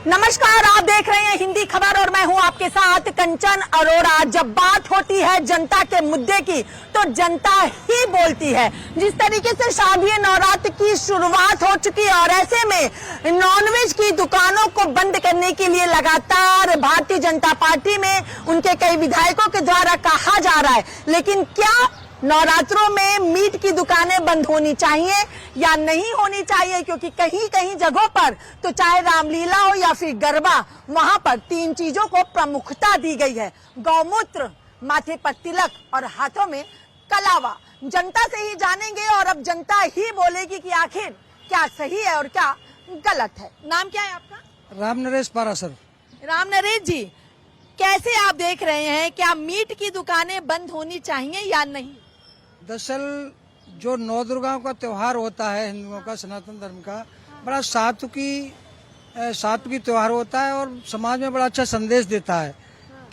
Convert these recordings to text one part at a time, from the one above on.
नमस्कार, आप देख रहे हैं हिंदी खबर और मैं हूं आपके साथ कंचन अरोड़ा। जब बात होती है जनता के मुद्दे की तो जनता ही बोलती है। जिस तरीके से शारदीय नवरात्र की शुरुआत हो चुकी है और ऐसे में नॉनवेज की दुकानों को बंद करने के लिए लगातार भारतीय जनता पार्टी में उनके कई विधायकों के द्वारा कहा जा रहा है, लेकिन क्या नवरात्रों में मीट की दुकानें बंद होनी चाहिए या नहीं होनी चाहिए? क्योंकि कहीं कहीं जगहों पर तो चाहे रामलीला हो या फिर गरबा, वहां पर तीन चीजों को प्रमुखता दी गई है: गौमूत्र, माथे पर तिलक और हाथों में कलावा। जनता से ही जानेंगे और अब जनता ही बोलेगी कि आखिर क्या सही है और क्या गलत है। नाम क्या है आपका? राम नरेश पारासर। राम नरेश जी, कैसे आप देख रहे हैं, क्या मीट की दुकानें बंद होनी चाहिए या नहीं? दरअसल जो नौ दुर्गाओं का त्योहार होता है हिंदुओं का, सनातन धर्म का, बड़ा सात्विकी त्योहार होता है और समाज में बड़ा अच्छा संदेश देता है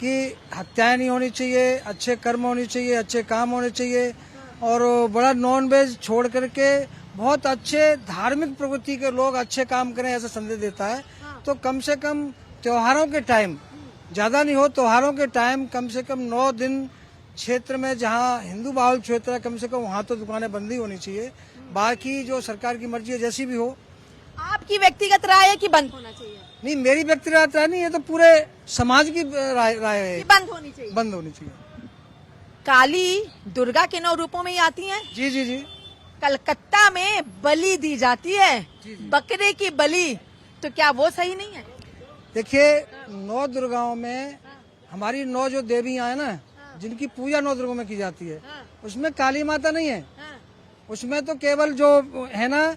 कि हत्याएं नहीं होनी चाहिए, अच्छे कर्म होने चाहिए, अच्छे काम होने चाहिए और बड़ा नॉन वेज छोड़ करके बहुत अच्छे धार्मिक प्रवृत्ति के लोग अच्छे काम करें, ऐसा संदेश देता है। तो कम से कम त्योहारों के टाइम, ज्यादा नहीं हो, त्योहारों के टाइम कम से कम 9 दिन क्षेत्र में जहां हिंदू बाहुल क्षेत्र है, कम से कम वहां तो दुकानें बंद ही होनी चाहिए। बाकी जो सरकार की मर्जी है जैसी भी हो। आपकी व्यक्तिगत राय है कि बंद होना चाहिए? नहीं, मेरी व्यक्तिगत राय नहीं है, तो पूरे समाज की राय है, बंद होनी चाहिए। बंद होनी चाहिए। काली दुर्गा के 9 रूपों में ही आती हैं। जी जी जी। कलकत्ता में बलि दी जाती है, बकरे की बलि, तो क्या वो सही नहीं है? देखिए, 9 दुर्गाओं में हमारी 9 जो देवियां है ना, जिनकी पूजा 9 दुर्गों में की जाती है, उसमें काली माता नहीं है। उसमें तो केवल जो है ना,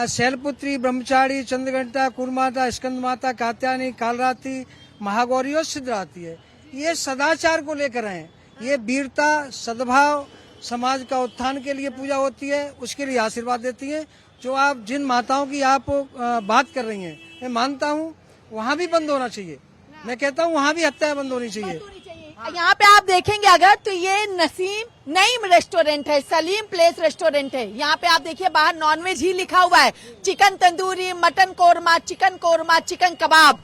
शैलपुत्री, ब्रह्मचारी, चंद्रघंटा, कुरमाता, स्कंद माता, कात्यायनी, कालरात्रि, महागौरी और सिद्धरात्रि है। ये सदाचार को लेकर हैं, ये वीरता, सद्भाव, समाज का उत्थान के लिए पूजा होती है, उसके लिए आशीर्वाद देती है। जो आप जिन माताओं की आप बात कर रही हैं, मैं मानता हूँ वहाँ भी बंद होना चाहिए। मैं कहता हूँ वहाँ भी हत्या बंद होनी चाहिए। यहाँ पे आप देखेंगे अगर तो ये नईम रेस्टोरेंट है, सलीम प्लेस रेस्टोरेंट है। यहाँ पे आप देखिए बाहर नॉनवेज ही लिखा हुआ है, chicken tandoori, mutton korma, chicken kebab.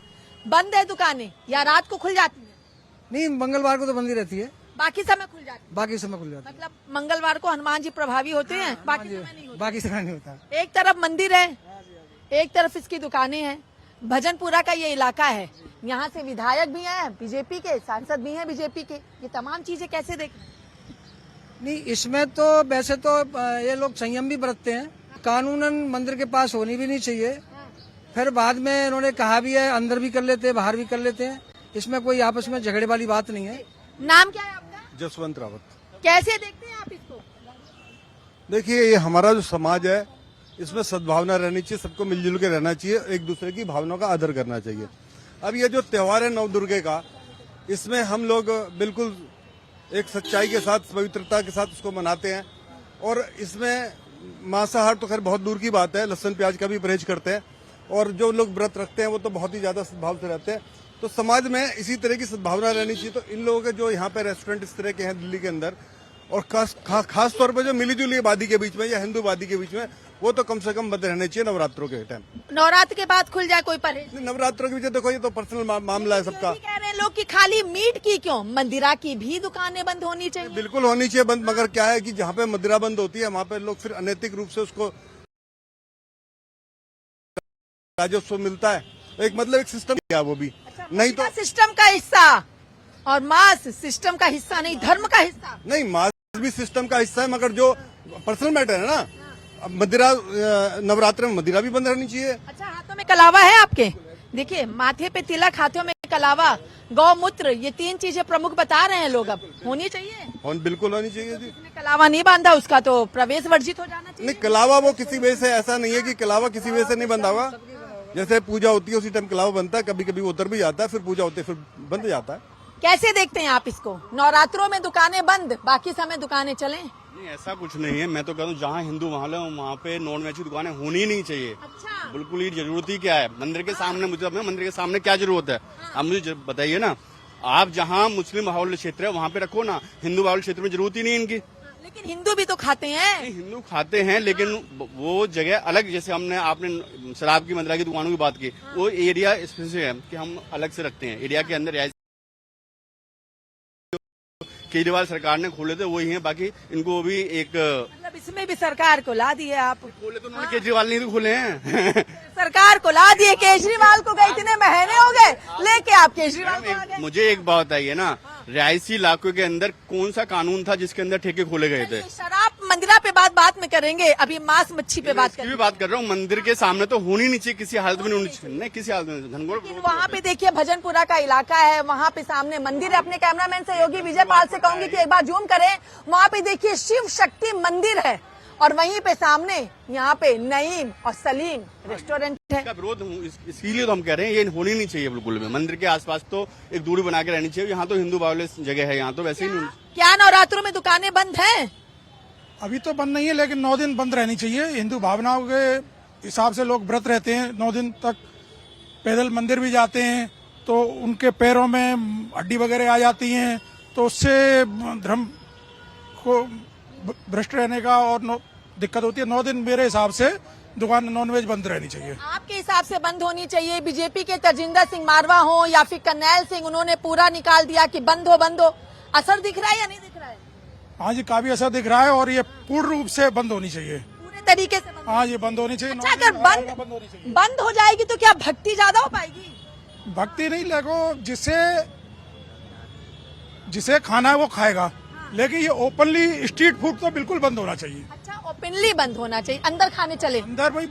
बंद है दुकानें या रात को खुल जाती है? नहीं, मंगलवार को तो बंद ही रहती है, बाकी समय खुल जाती है। बाकी समय खुल जाती है। मतलब मंगलवार को हनुमान जी प्रभावी होते हैं, बाकी समय नहीं होता। बाकी समय नहीं होता। एक तरफ मंदिर है, एक तरफ इसकी दुकानें हैं। भजनपुरा का ये इलाका है, यहाँ से विधायक भी हैं बीजेपी के, सांसद भी हैं बीजेपी के। ये तमाम चीजें कैसे देख? नहीं, इसमें तो वैसे तो ये लोग संयम भी बरतते हैं। कानूनन मंदिर के पास होनी भी नहीं चाहिए। फिर बाद में इन्होंने कहा भी है अंदर भी कर लेते हैं, बाहर भी कर लेते हैं। इसमें कोई आपस में झगड़े वाली बात नहीं है। नाम क्या है आपका? जसवंत रावत। कैसे देखते हैं आप इसको? देखिए, ये हमारा जो समाज है इसमें सद्भावना रहनी चाहिए, सबको मिलजुल के रहना चाहिए, एक दूसरे की भावनाओं का आदर करना चाहिए। अब ये जो त्योहार है नव दुर्गे का, इसमें हम लोग बिल्कुल एक सच्चाई के साथ, पवित्रता के साथ उसको मनाते हैं और इसमें मांसाहार तो खैर बहुत दूर की बात है, लहसुन प्याज का भी परहेज करते हैं और जो लोग व्रत रखते हैं वो तो बहुत ही ज्यादा सद्भाव से रहते हैं। तो समाज में इसी तरह की सद्भावना रहनी चाहिए। तो इन लोगों के जो यहाँ पे रेस्टोरेंट इस तरह के हैं दिल्ली के अंदर, और खास तौर पर जो मिली-जुली आबादी के बीच में या हिंदू आबादी के बीच में, वो तो कम से कम बंद रहने चाहिए नवरात्रों के टाइम। नवरात्र के बाद खुल जाए कोई परहेज? नवरात्रों के बीच देखो, ये तो पर्सनल मामला है सबका। कह रहे हैं लोग कि खाली मीट की क्यों, मंदिरा की भी दुकानें बंद होनी चाहिए। बिल्कुल होनी चाहिए बंद, मगर क्या है कि जहाँ पे मंदिरा बंद होती है वहाँ पे लोग फिर अनैतिक रूप से उसको राजस्व मिलता है। एक मतलब एक सिस्टम क्या वो भी नहीं तो सिस्टम का हिस्सा और मांस सिस्टम का हिस्सा नहीं, धर्म का हिस्सा नहीं। मांस भी सिस्टम का हिस्सा है, मगर जो पर्सनल मैटर है ना, मदिरा, नवरात्र में मदिरा भी बंद रहनी चाहिए। अच्छा, हाथों में कलावा है आपके? देखिए, माथे पे तिलक, हाथों में कलावा, गौमूत्र, ये 3 चीजें प्रमुख बता रहे हैं लोग। अब होनी चाहिए और बिल्कुल होनी चाहिए जी। कलावा नहीं बांधा उसका तो प्रवेश वर्जित हो जाना चाहिए। नहीं, कलावा वो किसी वजह से, ऐसा नहीं है कि कलावा किसी वजह से नहीं बंधा हुआ। जैसे पूजा होती है उसी टाइम कलावा बनता है, कभी कभी उतर भी जाता है, फिर पूजा होती है फिर बंद जाता है। कैसे देखते हैं आप इसको? नवरात्रों में दुकानें बंद, बाकी समय दुकानें चलें? नहीं, ऐसा कुछ नहीं है। मैं तो कहता हूँ जहाँ हिंदू वहाँ पे नॉन वेज की दुकानें होनी ही नहीं चाहिए। अच्छा, बिल्कुल ही जरूरत ही क्या है मंदिर के सामने? मुझे मंदिर के सामने क्या जरूरत है? आप मुझे बताइए ना। आप जहाँ मुस्लिम बाहुल्य क्षेत्र है वहाँ पे रखो ना, हिंदू बाहुल्य क्षेत्र में जरूरत ही नहीं इनकी। लेकिन हिंदू भी तो खाते हैं। हिंदू खाते हैं, लेकिन वो जगह अलग, जैसे आपने शराब की, मंदिरा की दुकानों की बात की, वो एरिया स्पेसिफिक है कि हम अलग से रखते हैं। एरिया के अंदर केजरीवाल सरकार ने खोले थे वही हैं, बाकी इनको भी एक मतलब इसमें भी सरकार को ला दिए आप। खोले तो उन्होंने केजरीवाल नहीं तो खोले हैं। सरकार को ला दिए, केजरीवाल को गए इतने महीने हो गए लेके आप केजरीवाल को आ गए। मुझे एक बात बताइए ना, रिहायशी इलाकों के अंदर कौन सा कानून था जिसके अंदर ठेके खोले गए थे? शराब मंदिरा पे बात में करेंगे, अभी मांस मच्छी पे बात इसकी भी करेंगे। बात कर रहा हूँ। मंदिर के सामने तो होनी नहीं चाहिए, किसी हालत में नहीं होनी चाहिए, नहीं किसी हालत में। धनगोड़ वहाँ पे देखिए भजनपुरा का इलाका है, वहाँ पे सामने मंदिर है। अपने कैमरामैन सहयोगी विजय पाल से कहूंगी कि एक बार जूम करें, वहाँ पे देखिए शिव शक्ति मंदिर है और वहीं पे सामने यहाँ पे नईम और सलीम रेस्टोरेंट है। का विरोध इसीलिए तो हम कह रहे हैं ये होनी नहीं चाहिए बिल्कुल भी। मंदिर के आसपास तो एक दूरी बना के रहनी चाहिए। यहाँ तो हिंदू बाहुल्य जगह है, यहाँ तो वैसे ही नहीं। क्या नवरात्रों में दुकानें बंद हैं? अभी तो बंद नहीं है, लेकिन 9 दिन बंद रहनी चाहिए। हिंदू भावनाओं के हिसाब से लोग व्रत रहते हैं 9 दिन तक, पैदल मंदिर भी जाते हैं, तो उनके पैरों में हड्डी वगैरह आ जाती हैं, तो उससे धर्म को भ्रष्ट रहने का और दिक्कत होती है। 9 दिन मेरे हिसाब से दुकान नॉनवेज बंद रहनी चाहिए। आपके हिसाब से बंद होनी चाहिए। बीजेपी के तजिंदर सिंह मारवा हो या फिर करनैल सिंह, उन्होंने पूरा निकाल दिया कि बंद हो। असर दिख रहा है या नहीं दिख रहा है? हाँ जी, काफी असर दिख रहा है और ये पूर्ण रूप से बंद होनी चाहिए। पूरे तरीके से बंद। हाँ, ये बंद होनी चाहिए। अच्छा, अगर बंद हो जाएगी तो क्या भक्ति ज्यादा हो पाएगी? भक्ति नहीं, देखो जिसे खाना है वो खाएगा, लेकिन ये ओपनली स्ट्रीट फूड तो बिल्कुल बंद होना चाहिए। अच्छा, ओपनली बंद होना चाहिए, अंदर खाने चले। अंदर भाई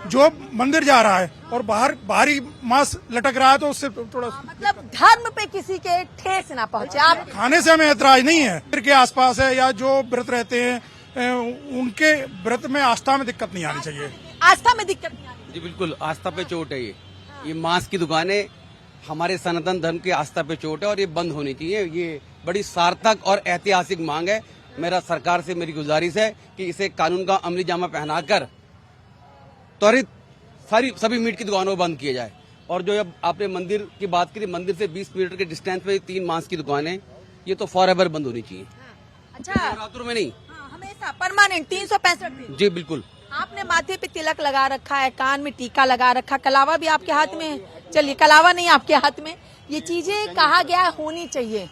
जो मंदिर जा रहा है और बाहरी मांस लटक रहा है, तो उससे थोड़ा मतलब धर्म पे किसी के ठेस ना पहुंचे। आप खाने से हमें ऐतराज नहीं है। मंदिर के आसपास है या जो व्रत रहते हैं उनके व्रत में आस्था में दिक्कत नहीं आनी चाहिए। आस्था में दिक्कत नहीं आनी। जी बिल्कुल, आस्था पे चोट है ये मांस की दुकानें हमारे सनातन धर्म की आस्था पे चोट है और ये बंद होनी चाहिए। ये बड़ी सार्थक और ऐतिहासिक मांग है। मेरा सरकार से मेरी गुजारिश है कि इसे कानून का अमली जामा पहनाकर त्वरित सभी मीट की दुकानों को बंद किया जाए। और जो अब आपने मंदिर की बात करी, मंदिर से 20 मीटर के डिस्टेंस पे 3 मांस की दुकानें, ये तो फॉरएवर बंद होनी चाहिए। अच्छा, नवरात्रों में नहीं, हमेशा परमानेंट 365 दिन। जी बिल्कुल। आपने माथे पे तिलक लगा रखा है, कान में टीका लगा रखा, कलावा भी आपके हाथ में है। चलिए, कलावा नहीं आपके हाथ में। ये चीजें कहा गया होनी चाहिए।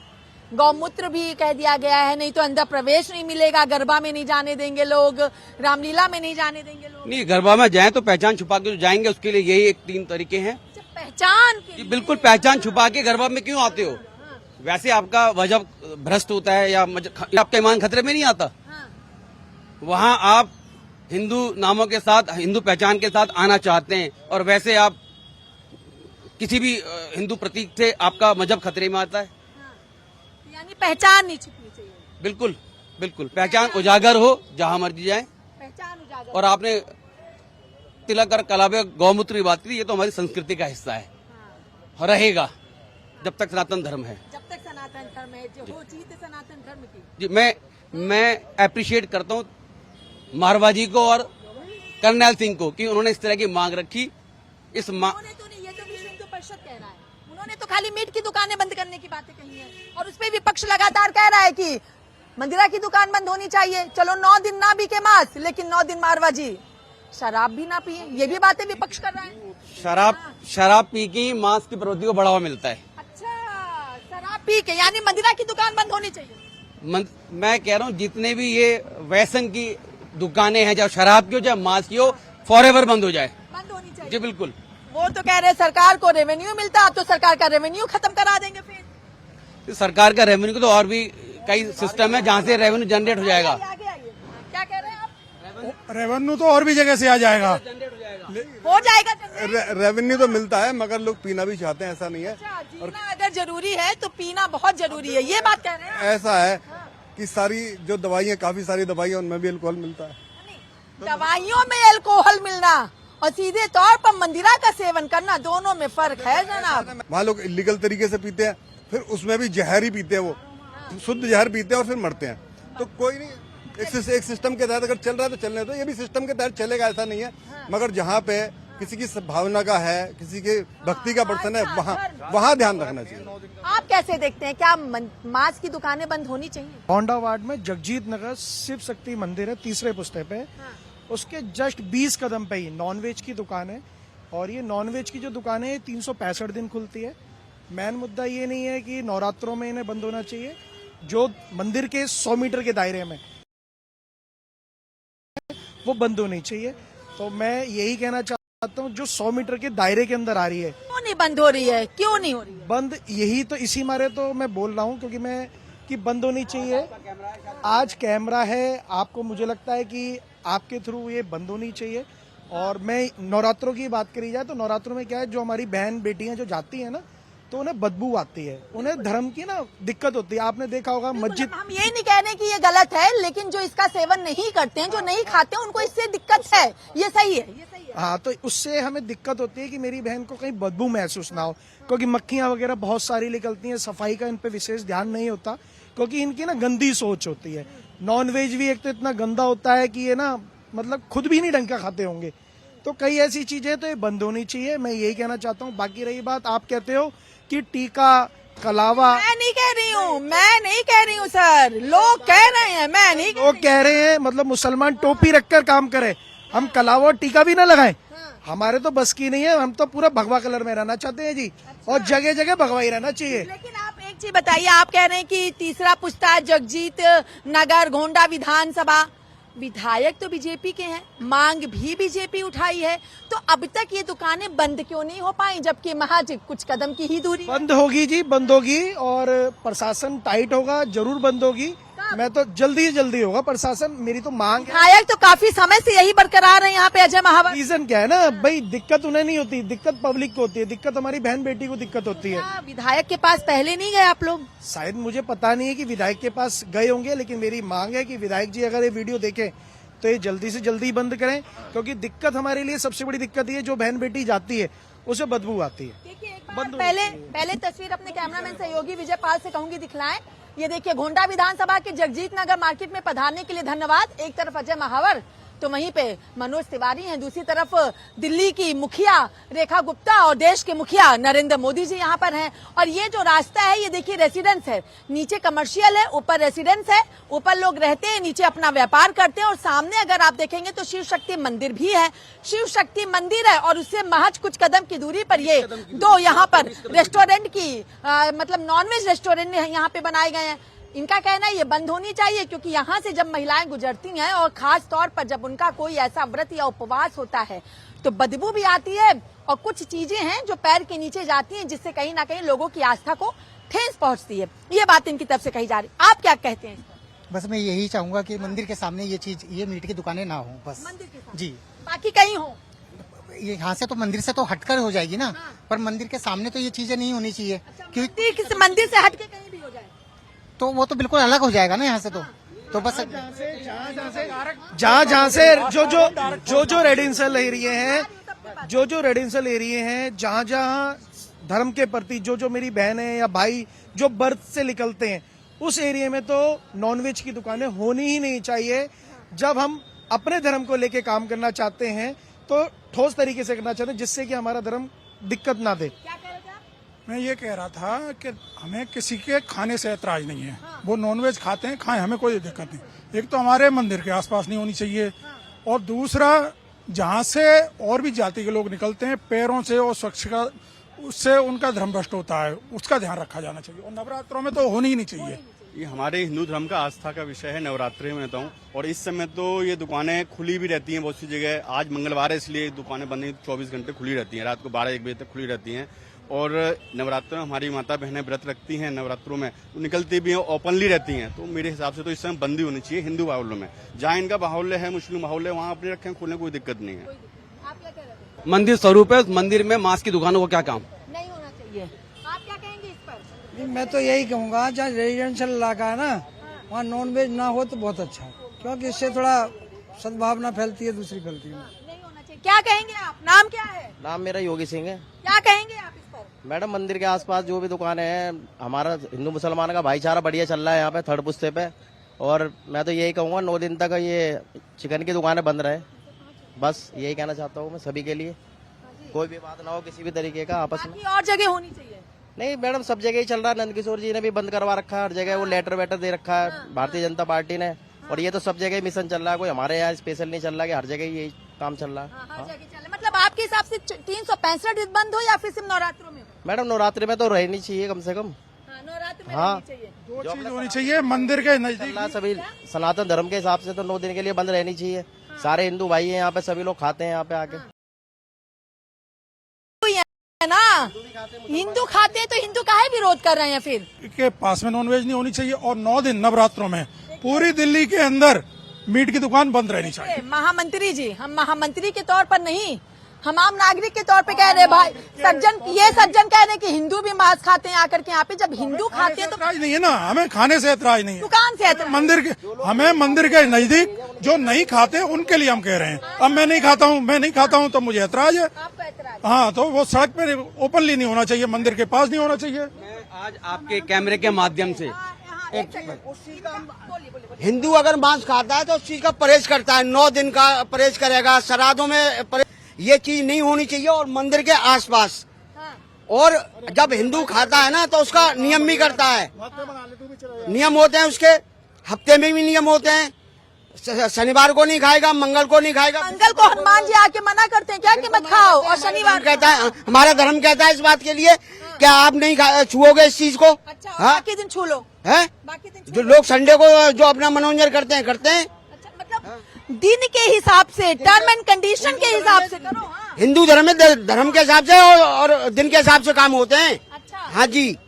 गौमूत्र भी कह दिया गया है, नहीं तो अंदर प्रवेश नहीं मिलेगा। गरबा में नहीं जाने देंगे लोग, रामलीला में नहीं जाने देंगे लोग। नहीं, गरबा में जाए तो पहचान छुपा के जो जाएंगे, उसके लिए यही 3 तरीके हैं। पहचान के जी बिल्कुल, पहचान छुपा के गरबा में क्यों आते हो? वैसे आपका वजह भ्रष्ट होता है या आपका ईमान खतरे में नहीं आता। वहाँ आप हिंदू नामों के साथ, हिंदू पहचान के साथ आना चाहते हैं और वैसे आप किसी भी हिंदू प्रतीक से आपका मजहब खतरे में आता है। यानी पहचान नहीं छुपनी चाहिए। बिल्कुल बिल्कुल, पहचान उजागर हो जहाँ मर्जी जाए। पहचान उजागर। और आपने तिलक और कलावे गौमूत्र की बात की, ये तो हमारी संस्कृति का हिस्सा है और रहेगा जब तक सनातन धर्म है। जब तक सनातन धर्म है, जो हो चीज सनातन धर्म की। जी, मैं अप्रिशिएट करता हूँ मारवा जी को और करनैल सिंह को कि उन्होंने इस तरह की मांग रखी। उन्होंने तो नहीं, ये तो विश्व हिंदू परिषद कह रहा है। उन्होंने तो खाली मीट की दुकानें बंद करने की बातें कही है और उसपे विपक्ष लगातार कह रहा है कि मंदिरा की दुकान बंद होनी चाहिए। चलो 9 दिन ना बिके मांस, लेकिन 9 दिन मारवा जी शराब भी ना पिए, ये भी बातें विपक्ष कर रहा है। शराब पी के ही मांस की प्रवृत्ति को बढ़ावा मिलता है। अच्छा, शराब पी के, यानी मंदिरा की दुकान बंद होनी चाहिए। मैं कह रहा हूँ जितने भी ये वैसन की दुकानें हैं, चाहे शराब की हो चाहे मांस की हो, फॉरएवर बंद हो जाए। बंद होनी चाहिए। जी बिल्कुल। वो तो कह रहे सरकार को रेवेन्यू मिलता, तो सरकार का रेवेन्यू खत्म करा देंगे। फिर सरकार का रेवेन्यू को तो और भी कई सिस्टम है जहाँ से रेवेन्यू जनरेट हो जाएगा। आगे आइए, क्या कह रहे हैं आप? रेवेन्यू तो और भी जगह से आ जाएगा। हो जाएगा। रेवेन्यू तो मिलता है, मगर लोग पीना भी चाहते हैं, ऐसा नहीं है। अच्छा, जीना अगर जरूरी है तो पीना बहुत जरूरी है, ये बात कह रहे हैं। ऐसा है कि सारी जो दवाइयाँ, काफी सारी दवाइयाँ, उनमें भी अल्कोहल मिलता है। दवाइयों में अल्कोहल मिलना और सीधे तौर पर मंदिरा का सेवन करना, दोनों में फर्क है जनाब। वहाँ लोग इलीगल तरीके से पीते हैं, फिर उसमें भी जहर ही पीते हैं, वो शुद्ध जहर पीते हैं और फिर मरते हैं। तो कोई नहीं, एक सिस्टम के तहत अगर चल रहा है तो चलने दो, ये भी सिस्टम के तहत चलेगा, ऐसा नहीं है। मगर जहाँ पे किसी की भावना का है, किसी के भक्ति का प्रश्न है, वहाँ ध्यान रखना चाहिए। आप कैसे देखते हैं, क्या मांस की दुकानें बंद होनी चाहिए? होंडा वार्ड में जगजीत नगर शिव शक्ति मंदिर है, तीसरे पुस्ते पे। उसके जस्ट 20 कदम पे ही नॉनवेज की दुकान है, और ये नॉनवेज की जो दुकान है 365 दिन खुलती है। मेन मुद्दा ये नहीं है कि नवरात्रों में इन्हें बंद होना चाहिए, जो मंदिर के 100 मीटर के दायरे में वो बंद होनी चाहिए। तो मैं यही कहना चाहता हूँ, जो 100 मीटर के दायरे के अंदर आ रही है, क्यों नहीं बंद हो रही है, क्यों नहीं हो रही है? बंद यही तो इसी मारे तो मैं बोल रहा हूँ, क्योंकि मैं कि बंद होनी चाहिए। आज कैमरा है, आपको मुझे लगता है कि आपके थ्रू ये बंद होनी चाहिए। और मैं नवरात्रों की बात करी जाए तो नवरात्रों में क्या है, जो हमारी बहन बेटियां जो जाती हैं ना, तो उन्हें बदबू आती है, उन्हें धर्म की ना दिक्कत होती है। आपने देखा होगा मस्जिद, हम ये नहीं कह रहे कि ये गलत है, लेकिन जो इसका सेवन नहीं करते हैं, जो नहीं खाते हैं, उनको इससे दिक्कत है। ये सही है, ये सही है। हाँ, तो उससे हमें दिक्कत होती है कि मेरी बहन को कहीं बदबू महसूस ना हो, क्योंकि मक्खियां वगैरह बहुत सारी निकलती हैं। सफाई का इन पे विशेष ध्यान नहीं होता, क्योंकि इनकी ना गंदी सोच होती है। नॉनवेज भी एक तो इतना गंदा होता है कि ये ना मतलब खुद भी नहीं ढंग का खाते होंगे। तो कई ऐसी चीजें तो ये बंद होनी चाहिए, मैं यही कहना चाहता हूँ। बाकी रही बात, आप कहते हो कि टीका कलावा, मैं नहीं कह रही हूँ, मैं नहीं कह रही हूँ सर, लोग कह रहे हैं, मैं नहीं कह लोग कह रहे हैं मतलब मुसलमान टोपी रखकर काम करे, हम कलावा और टीका भी ना लगाएं। हमारे तो बस की नहीं है, हम तो पूरा भगवा कलर में रहना चाहते हैं जी। और जगह जगह भगवा ही रहना चाहिए। लेकिन आप एक चीज बताइए, आप कह रहे हैं कि तीसरा पुस्ता जगजीत नगर गोंडा विधानसभा, विधायक तो बीजेपी के हैं, मांग भी बीजेपी उठाई है, तो अब तक ये दुकानें बंद क्यों नहीं हो पाई, जबकि महज कुछ कदम की ही दूरी? बंद होगी जी, बंद होगी, और प्रशासन टाइट होगा, जरूर बंद होगी। मैं तो जल्दी होगा प्रशासन, मेरी तो मांग है। विधायक तो काफी समय से यही बरकरार है यहाँ पे, अजय महावर। रीजन क्या है ना भाई, दिक्कत उन्हें नहीं होती, दिक्कत पब्लिक को होती है, दिक्कत हमारी बहन बेटी को दिक्कत होती है। क्या विधायक के पास पहले नहीं गए आप लोग? शायद मुझे पता नहीं है कि विधायक के पास गए होंगे, लेकिन मेरी मांग है कि विधायक जी अगर ये वीडियो देखें तो ये जल्दी से जल्दी बंद करें, क्योंकि दिक्कत हमारे लिए सबसे बड़ी दिक्कत ये, जो बहन बेटी जाती है उसे बदबू आती है। देखिए एक बात पहले तस्वीर अपने कैमरामैन सहयोगी विजय पाल से कहूंगी दिखलाएं। ये देखिए, गोंडा विधानसभा के जगजीत नगर मार्केट में पधारने के लिए धन्यवाद। एक तरफ अजय महावर, तो वहीं पे मनोज तिवारी हैं, दूसरी तरफ दिल्ली की मुखिया रेखा गुप्ता और देश के मुखिया नरेंद्र मोदी जी यहाँ पर हैं। और ये जो रास्ता है, ये देखिए रेसिडेंस है, नीचे कमर्शियल है, ऊपर रेसिडेंस है, ऊपर लोग रहते हैं, नीचे अपना व्यापार करते हैं। और सामने अगर आप देखेंगे तो शिव शक्ति मंदिर भी है, शिव शक्ति मंदिर है, और उससे महज कुछ कदम की दूरी पर ये दो यहाँ पर रेस्टोरेंट की मतलब नॉनवेज रेस्टोरेंट यहाँ पे बनाए गए हैं। इनका कहना है ये बंद होनी चाहिए, क्योंकि यहाँ से जब महिलाएं गुजरती हैं, और खास तौर पर जब उनका कोई ऐसा व्रत या उपवास होता है, तो बदबू भी आती है, और कुछ चीजें हैं जो पैर के नीचे जाती हैं, जिससे कहीं ना कहीं लोगों की आस्था को ठेस पहुंचती है। ये बात इनकी तरफ से कही जा रही, आप क्या कहते हैं? बस मैं यही चाहूंगा कि मंदिर के सामने ये चीज, ये मीट की दुकानें ना हो, बस मंदिर के सामने। जी। बाकी कहीं हो, ये यहाँ से तो मंदिर से तो हटकर हो जाएगी ना, पर मंदिर के सामने तो ये चीजें नहीं होनी चाहिए, क्योंकि मंदिर से हटके कहीं भी हो जाए तो वो तो बिल्कुल अलग हो जाएगा ना यहाँ से। तो बस जहाँ से जो रेजिडेंशियल एरिया हैं, जो रेजिडेंशियल एरिया हैं, जहाँ धर्म के प्रति जो मेरी बहन है या भाई जो बर्थ से निकलते हैं, उस एरिया में तो नॉनवेज की दुकानें होनी ही नहीं चाहिए। जब हम अपने धर्म को लेके काम करना चाहते हैं तो ठोस तरीके से करना चाहते हैं, जिससे कि हमारा धर्म दिक्कत ना दे। मैं ये कह रहा था कि हमें किसी के खाने से ऐतराज नहीं है, वो नॉनवेज खाते हैं, खाएं, हमें कोई दिक्कत नहीं। एक तो हमारे मंदिर के आसपास नहीं होनी चाहिए, और दूसरा जहाँ से और भी जाति के लोग निकलते हैं पैरों से और स्वच्छता, उससे उनका धर्म भ्रष्ट होता है, उसका ध्यान रखा जाना चाहिए। और नवरात्रों में तो होनी ही नहीं चाहिए। ये हमारे हिंदू धर्म का आस्था का विषय है, नवरात्रि में रहता हूँ, और इस समय तो ये दुकानें खुली भी रहती हैं बहुत सी जगह। आज मंगलवार है, इसलिए दुकानें बंद नहीं, 24 घंटे खुली रहती हैं, रात को 12-1 बजे तक खुली रहती हैं। और नवरात्र में हमारी माता बहनें व्रत रखती हैं, नवरात्रों में तो निकलती भी हैं, ओपनली रहती हैं। तो मेरे हिसाब से तो इस समय बंदी होनी चाहिए हिंदू बाहुल्य में। जहाँ इनका बाहुल्य है, मुस्लिम बाहुल्य है, वहाँ अपने रखें, खोलने कोई दिक्कत नहीं है। मंदिर स्वरूप है, उस मंदिर में मांस की दुकानों को क्या काम? नहीं होना चाहिए। आप क्या कहेंगे इस पर? मैं तो यही कहूँगा, जहाँ रेजिडेंशियल इलाका है ना, वहाँ नॉनवेज ना हो तो बहुत अच्छा है, क्योंकि इससे थोड़ा सद्भावना फैलती है, दूसरी फैलती है। नहीं होना चाहिए। क्या कहेंगे आप? नाम क्या है? नाम मेरा योगी सिंह है। क्या कहेंगे आप इस पर? मैडम, मंदिर के आसपास जो भी दुकानें हैं, हमारा हिंदू मुसलमान का भाईचारा बढ़िया चल रहा है यहाँ पे थर्ड पुस्ते पे, और मैं तो यही कहूँगा 9 दिन तक ये चिकन की दुकानें बंद रहे, बस यही कहना चाहता हूँ मैं सभी के लिए। कोई भी बात ना हो किसी भी तरीके का आपस में। बाकी और जगह होनी चाहिए। नहीं मैडम, सब जगह ही चल रहा है। नंदकिशोर जी ने भी बंद करवा रखा है हर जगह, वो लेटर वेटर दे रखा है भारतीय जनता पार्टी ने, और ये तो सब जगह मिशन चल रहा है, कोई हमारे यहाँ स्पेशल नहीं चल रहा कि हर जगह ही यही काम चल रहा है। हर जगह चले, मतलब आपके हिसाब से 365 दिन बंद हो या फिर सिर्फ नवरात्रों में हो? मैडम नवरात्रि में तो रहनी चाहिए कम से कम। नवरात्र में हाँ। रहनी चाहिए। दो चीज होनी चाहिए, मंदिर के नजदीक चल रहा सभी सनातन धर्म के हिसाब से तो 9 दिन के लिए बंद रहनी चाहिए। सारे हिंदू भाई हैं यहाँ पे, सभी लोग खाते हैं यहाँ पे आके। है ना, हिंदू खाते हैं तो हिंदू काहे विरोध कर रहे हैं फिर? के पास में नॉनवेज नहीं होनी चाहिए, और 9 दिन नवरात्रों में पूरी दिल्ली के अंदर मीट की दुकान बंद रहनी चाहिए। महामंत्री जी, हम महामंत्री के तौर पर नहीं, हम आम नागरिक के तौर पे कह रहे हैं भाई। सज्जन कह रहे हैं कि हिंदू भी मांस खाते हैं आकर के यहाँ पे। जब हिंदू खाते हैं तो ऐतराज नहीं है ना, हमें खाने से ऐतराज नहीं है। दुकान से ऐतराज। हमें मंदिर के नजदीक जो नहीं खाते उनके लिए हम कह रहे हैं। अब मैं नहीं खाता हूँ तो मुझे ऐतराज है। आपको ऐतराज? हाँ, तो वो सड़क पे ओपनली नहीं होना चाहिए, मंदिर के पास नहीं होना चाहिए। मैं आज आपके कैमरे के माध्यम से हिंदू अगर मांस खाता है तो उस चीज का परहेज करता है, 9 दिन का परहेज करेगा, श्राद्धों में ये चीज नहीं होनी चाहिए। और मंदिर के आसपास, और जब हिंदू खाता है ना तो उसका नियम भी करता है, नियम होते हैं उसके, हफ्ते में भी नियम होते हैं। शनिवार को नहीं खाएगा, मंगल को नहीं खाएगा। मंगल को हनुमान जी आके मना करते हैं क्या कि मत खाओ, और शनिवार कहता है, हमारा धर्म कहता है इस बात के लिए क्या आप नहीं छुओगे इस चीज को। अच्छा, बाकी दिन छू लो है। बाकी दिन जो लोग संडे को जो अपना मनोरंजन करते हैं अच्छा, मतलब दिन के हिसाब से, टर्म एंड कंडीशन के हिसाब से करो। हाँ। हिंदू धर्म में धर्म के हिसाब से और दिन के हिसाब से काम होते हैं। अच्छा, हाँ जी।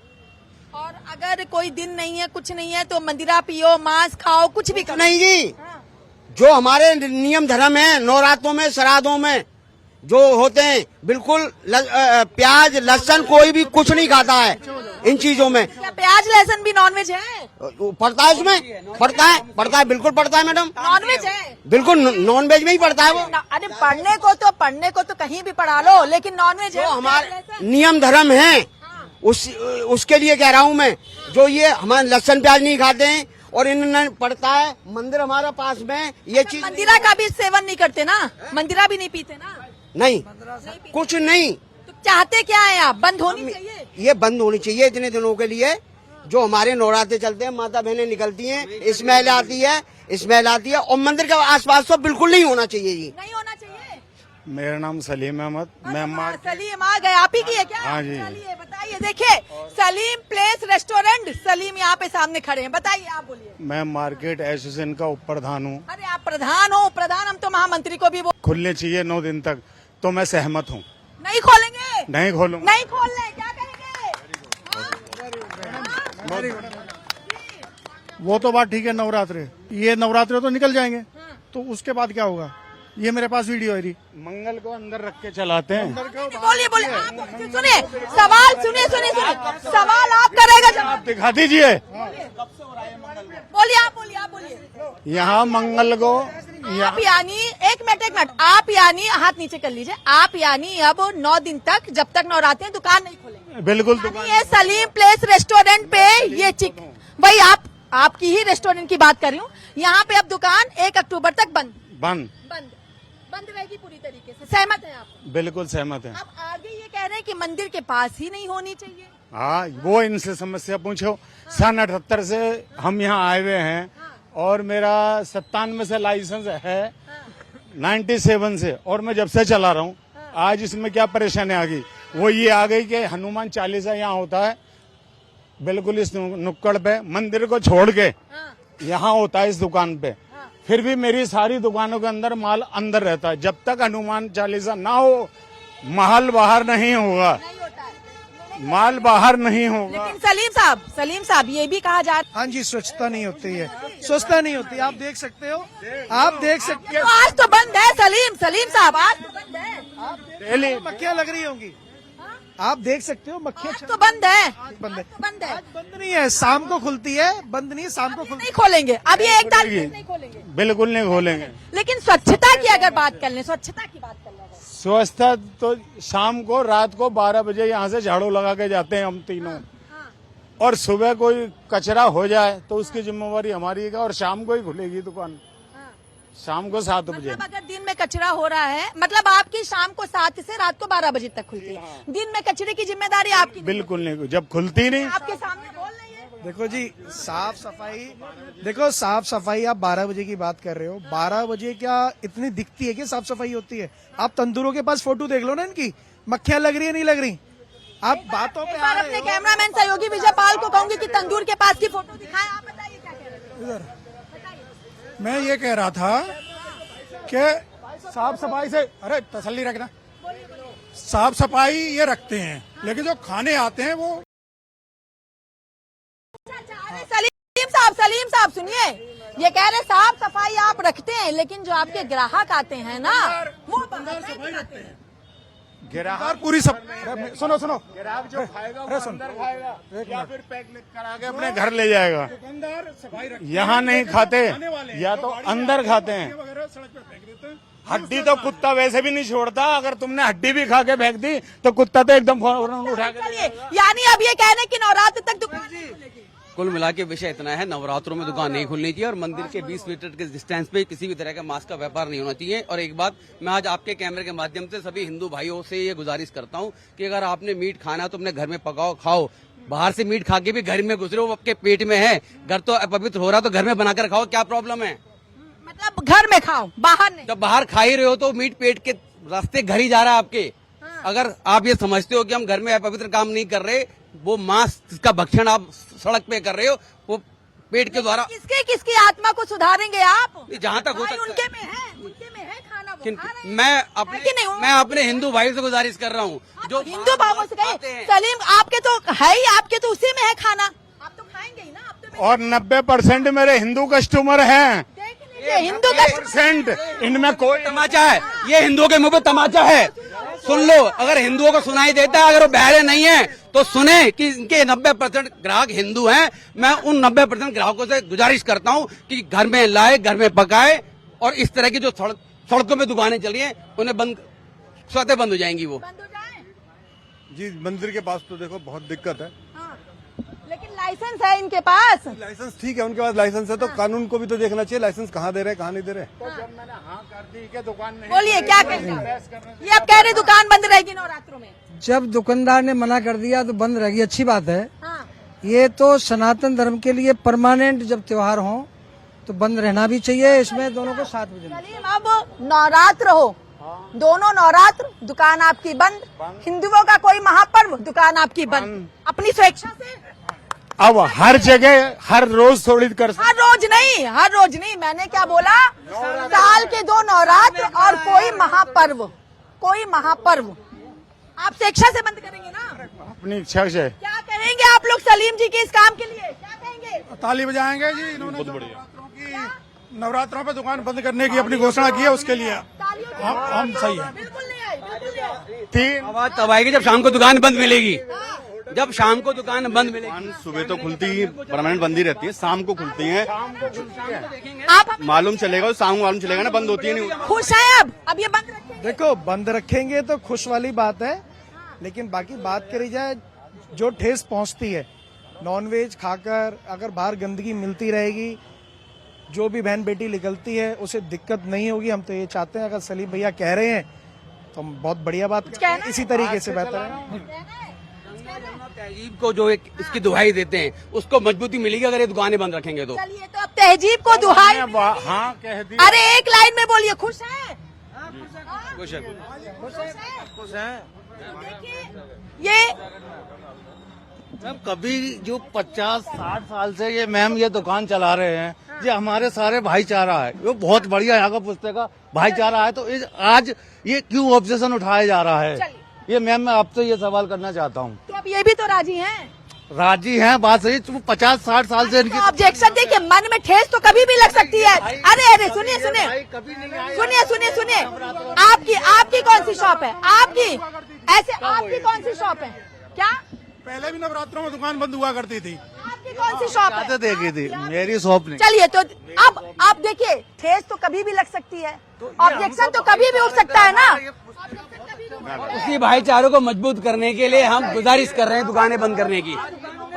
और अगर कोई दिन नहीं है, कुछ नहीं है तो मंदिरा पियो, मांस खाओ, कुछ भी करो। नहीं जी, जो हमारे नियम धर्म है, नवरात्रों में श्राद्धों में जो होते हैं, बिल्कुल प्याज लहसुन कोई भी कुछ नहीं खाता है इन चीजों में। क्या प्याज लहसुन भी नॉनवेज है? पड़ता है उसमें, पड़ता है, बिल्कुल पड़ता है मैडम। नॉनवेज है, बिल्कुल नॉन वेज में ही पड़ता है वो। अरे पढ़ने को तो कहीं भी पढ़ा लो, लेकिन नॉनवेज है। जो हमारे नियम धर्म है उसके लिए कह रहा हूँ मैं। जो ये हमारे लहसुन प्याज नहीं खाते हैं और इन्होंने पड़ता है, मंदिर हमारा पास में, ये चीज मंदिरा का भी सेवन नहीं करते ना, मंदिरा भी नहीं पीते ना? नहीं, कुछ नहीं। तो चाहते क्या है आप? बंद होनी चाहिए, ये बंद होनी चाहिए इतने दिनों के लिए। जो हमारे नवरात्रे चलते हैं, माता बहनें निकलती हैं, स्मेल आती है, और मंदिर के आसपास तो बिल्कुल नहीं होना चाहिए जी। नहीं होना चाहिए। मेरा नाम सलीम अहमद, मैं सलीम आ गए, आप ही की है क्या? हाँ जी। चलिए बताइए। देखिए, सलीम प्लेस रेस्टोरेंट, सलीम यहाँ पे सामने खड़े हैं, बताइए, आप बोलिए। मैं मार्केट एसोसिएशन का उप प्रधान हूँ। अरे आप प्रधान हो? प्रधान हम तो महामंत्री को भी खुलने चाहिए 9 दिन तक, तो मैं सहमत हूँ। नहीं खोलेंगे, नहीं खोलूंगा। नहीं खोल रहे, क्या करेंगे? वो तो बात ठीक है, नवरात्रे, ये नवरात्रे तो निकल जाएंगे, तो उसके बाद क्या होगा? ये मेरे पास वीडियो है रही, मंगल को अंदर रख के चलाते हैं। बोलिए, आप सुनिए, सवाल सुनिए, सवाल आप करेगा, आप दिखा दीजिए। बोलिए, आप बोलिए। यहाँ मंगल को आप यानी, एक मिनट, आप यानी, हाथ नीचे कर लीजिए, आप यानी अब 9 दिन तक, जब तक नवरात्रे हैं, दुकान नहीं खोलेंगे? बिल्कुल यानी ये सलीम प्लेस रेस्टोरेंट पे ये भाई आपकी ही रेस्टोरेंट की बात कर रही हूँ, यहाँ पे अब दुकान 1 अक्टूबर तक बंद रहेगी पूरी तरीके से। सहमत है आप? बिल्कुल सहमत है। अब आगे ये कह रहे हैं कि मंदिर के पास ही नहीं होनी चाहिए। हाँ, वो इनसे समस्या पूछो। सन 78 से हम यहाँ आए हुए हैं, और मेरा 97 से लाइसेंस है, 97 से, और मैं जब से चला रहा हूँ। आज इसमें क्या परेशानी आ गई? वो ये आ गई कि हनुमान चालीसा यहाँ होता है, बिल्कुल इस नुक्कड़ पे, मंदिर को छोड़ के यहाँ होता है इस दुकान पे। फिर भी मेरी सारी दुकानों के अंदर माल अंदर रहता है। जब तक हनुमान चालीसा ना हो, माल बाहर नहीं होगा, माल बाहर नहीं होगा। लेकिन सलीम साहब ये भी कहा जा रहा है, हाँ जी, स्वच्छता नहीं होती है, स्वच्छता नहीं होती। आप देख सकते हो, तो आज तो बंद है सलीम साहब, आज तो बंद है। डेली मक्खियाँ लग रही होंगी, आप देख सकते हो, मक्खियाँ आज तो बंद है, बंद है, बंद है, बंद नहीं है, शाम को खुलती है, बंद नहीं है, शाम को खुलती नहीं खोलेंगे। अब ये 1 तारीख नहीं खोलेंगे, बिल्कुल नहीं खोलेंगे। लेकिन स्वच्छता की अगर बात कर लें, स्वच्छता की बात कर लें, स्वच्छता तो शाम को, रात को 12 बजे यहाँ से झाड़ू लगा के जाते हैं हम तीनों, और सुबह कोई कचरा हो जाए तो उसकी जिम्मेवारी हमारी है, और शाम को ही खुलेगी दुकान। शाम को 7 बजे। मतलब अगर दिन में कचरा हो रहा है, मतलब आपकी शाम को 7 से रात को 12 बजे तक खुलती है, दिन में कचरे की जिम्मेदारी आपकी नहीं? बिल्कुल नहीं, जब खुलती नहीं। आपके सामने बोल रही है। देखो जी, साफ सफाई, देखो साफ सफाई आप 12 बजे की बात कर रहे हो, 12 बजे क्या इतनी दिखती है कि साफ सफाई होती है? आप तंदूरों के पास फोटो देख लो ना, इनकी मक्खियां लग रही है नहीं लग रही? आप बातों पे एक बार अपने कैमरामैन सहयोगी विजय पाल को कहूंगी कि तंदूर के पास की फोटो दिखाएं। आप बताइए क्या कह रहे हैं? मैं ये कह रहा था कि साफ सफाई से, अरे तसल्ली रखना, साफ सफाई ये रखते हैं, लेकिन जो खाने आते हैं वो। सलीम साहब सुनिए, ये कह रहे साफ सफाई आप रखते हैं, लेकिन जो आपके ग्राहक आते हैं ना वो सफाई रखते हैं। ग्राहक पूरी सब, सुनो ग्राहक जो खाएगा वो अंदर खाएगा या फिर पैक करा के अपने घर ले जाएगा। दुकानदार सफाई रखते हैं, यहाँ नहीं खाते, या तो अंदर खाते हैं। हड्डी तो कुत्ता वैसे भी नहीं छोड़ता, अगर तुमने हड्डी भी खा के फेंक दी तो कुत्ता तो एकदम उठा के। यानी अब ये कह रहे कि नवरात्र तक दुकान कुल मिला के विषय इतना है, नवरात्रों में दुकान नहीं खुलनी चाहिए और मंदिर के 20 मीटर के डिस्टेंस पे किसी भी तरह का मास्क का व्यापार नहीं होना चाहिए। और एक बात मैं आज आपके कैमरे के माध्यम से सभी हिंदू भाइयों से ये गुजारिश करता हूँ कि अगर आपने मीट खाना तो अपने घर में पकाओ खाओ, बाहर से मीट खा के भी घर में घुस रहे हो, आपके पेट में है, घर तो अपवित्र हो रहा तो घर में बनाकर खाओ, क्या प्रॉब्लम है? मतलब घर में खाओ, बाहर नहीं। जब बाहर खा ही रहे हो तो मीट पेट के रास्ते घर ही जा रहा है आपके। अगर आप ये समझते हो कि हम घर में अपवित्र काम नहीं कर रहे, वो मांस का भक्षण आप सड़क पे कर रहे हो, वो पेट के द्वारा किसकी आत्मा को सुधारेंगे आप? जहाँ तक हो भाई सकता उनके में है खाना, वो खा रहे हैं। मैं अपने हिंदू भाइयों से गुजारिश कर रहा हूँ जो हिंदू भावों से कहे, सलीम आपके तो है ही, आपके तो उसी में है खाना, आप तो खाएंगे ही ना। आप तो और 90% मेरे हिंदू कस्टमर हैं, हिंदू का % इनमें कोई तमाचा है, ये हिंदुओं के मुंह पे तमाचा है। सुन लो, अगर हिंदुओं को सुनाई देता है, अगर वो बहरे नहीं है तो सुने कि इनके 90% ग्राहक हिंदू हैं। मैं उन 90% ग्राहकों से गुजारिश करता हूं कि घर में लाए, घर में पकाए, और इस तरह की जो सड़कों में दुकानें चल रही हैं उन्हें स्वतः बंद हो जाएंगी। वो जी, मंदिर के पास तो देखो बहुत दिक्कत है। लेकिन लाइसेंस है इनके पास। लाइसेंस ठीक है, उनके पास लाइसेंस है, तो कानून को भी तो देखना चाहिए, लाइसेंस कहाँ दे रहे कहाँ नहीं दे रहे। तो जब मैंने हाँ कर दी कि दुकान नहीं, बोलिए क्या कह रहे हैं? ये आप कह रहे दुकान बंद रहेगी नवरात्रों में? जब दुकानदार ने मना कर दिया तो बंद रहेगी, अच्छी बात है। हाँ। ये तो सनातन धर्म के लिए परमानेंट जब त्योहार हो तो बंद रहना भी चाहिए, इसमें दोनों को साथ में देना। सलीम, अब नवरात्र हो, दोनों नवरात्र, दुकान आपकी बंद, हिंदुओं का कोई महापर्व, दुकान आपकी बंद, अपनी स्वेच्छा से। अब हर जगह हर रोज थोड़ी कर, हर रोज नहीं, मैंने क्या बोला, साल के 2 नवरात्र और कोई महापर्व आप स्वेच्छा से बंद करेंगे ना? अपनी इच्छा से। क्या करेंगे आप लोग सलीम जी के इस काम के लिए, क्या कहेंगे? ताली बजाएंगे जी। इन्होंने नवरात्रों पे दुकान बंद करने की अपनी घोषणा की है, उसके लिए हम सही है। बिल्कुल नहीं आई। 3 आवाज तब आएगी जब शाम को दुकान बंद मिलेगी। जब शाम को दुकान बंद मिलेगी, सुबह तो खुलती ही परमानेंट बंद ही रहती है, शाम को खुलती है। आप मालूम चलेगा, शाम को मालूम चलेगा ना, बंद होती है नहीं। खुश हैं अब ये बंद रखेंगे? देखो, बंद रखेंगे तो खुश वाली बात है, लेकिन बाकी बात करी जाए जो ठेस पहुंचती है नॉनवेज खाकर, अगर बाहर गंदगी मिलती रहेगी, जो भी बहन बेटी निकलती है उसे दिक्कत नहीं होगी। हम तो ये चाहते हैं, अगर सलीम भैया कह रहे हैं तो हम बहुत बढ़िया बात कर रहे हैं, इसी तरीके से बेहतर है। तहजीब को जो एक इसकी दुहाई देते हैं उसको मजबूती मिलेगी अगर ये दुकानें बंद रखेंगे तो। चलिए, तो अब तहजीब को दुहाई, हाँ कह दी। अरे एक लाइन में बोलिए, खुश है? खुश है। ये मैम, कभी जो 50-60 साल से ये मैम ये दुकान चला रहे हैं, ये हमारे सारे भाईचारा है, वो बहुत बढ़िया यहाँ का पुस्तक का भाईचारा है, तो आज ये क्यों ऑब्जेक्शन उठाया जा रहा है? ये मैम, मैं आपसे ये सवाल करना चाहता हूँ। तो अब ये भी तो राजी हैं? राजी हैं, बात सही। 50-60 साल से इनकी ऑब्जेक्शन देखिए, मन में ठेस तो कभी भी लग सकती है। अरे सुनिए, कभी नहीं आई। सुनिए, आपकी कौन सी शॉप है? आपकी आपकी कौन सी शॉप है? क्या पहले भी नवरात्रों में दुकान बंद हुआ करती थी? आपकी कौन सी शॉप है? देखी थी, मेरी शॉप नहीं। चलिए, तो अब आप देखिए, ठेस तो कभी भी लग सकती है, ऑब्जेक्शन तो कभी भी उठ सकता है ना। उसी भाईचारों को मजबूत करने के लिए हम गुजारिश कर रहे हैं दुकानें बंद करने की।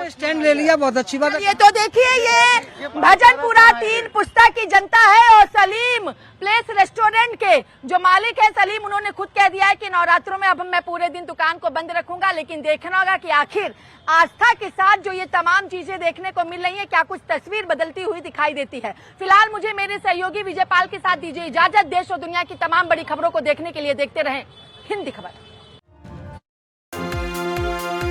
उन्होंने स्टैंड ले लिया, बहुत अच्छी बात है। ये तो देखिए, ये भजनपुरा 3 पुस्ता की जनता है और सलीम प्लेस रेस्टोरेंट के जो मालिक है सलीम, उन्होंने खुद कह दिया है कि नवरात्रों में अब मैं पूरे दिन दुकान को बंद रखूंगा, लेकिन देखना होगा कि आखिर आस्था के साथ जो ये तमाम चीजें देखने को मिल रही है, क्या कुछ तस्वीर बदलती हुई दिखाई देती है। फिलहाल मुझे मेरे सहयोगी विजय पाल के साथ दीजिए इजाजत। देश और दुनिया की तमाम बड़ी खबरों को देखने के लिए देखते रहें हिंदी खबर।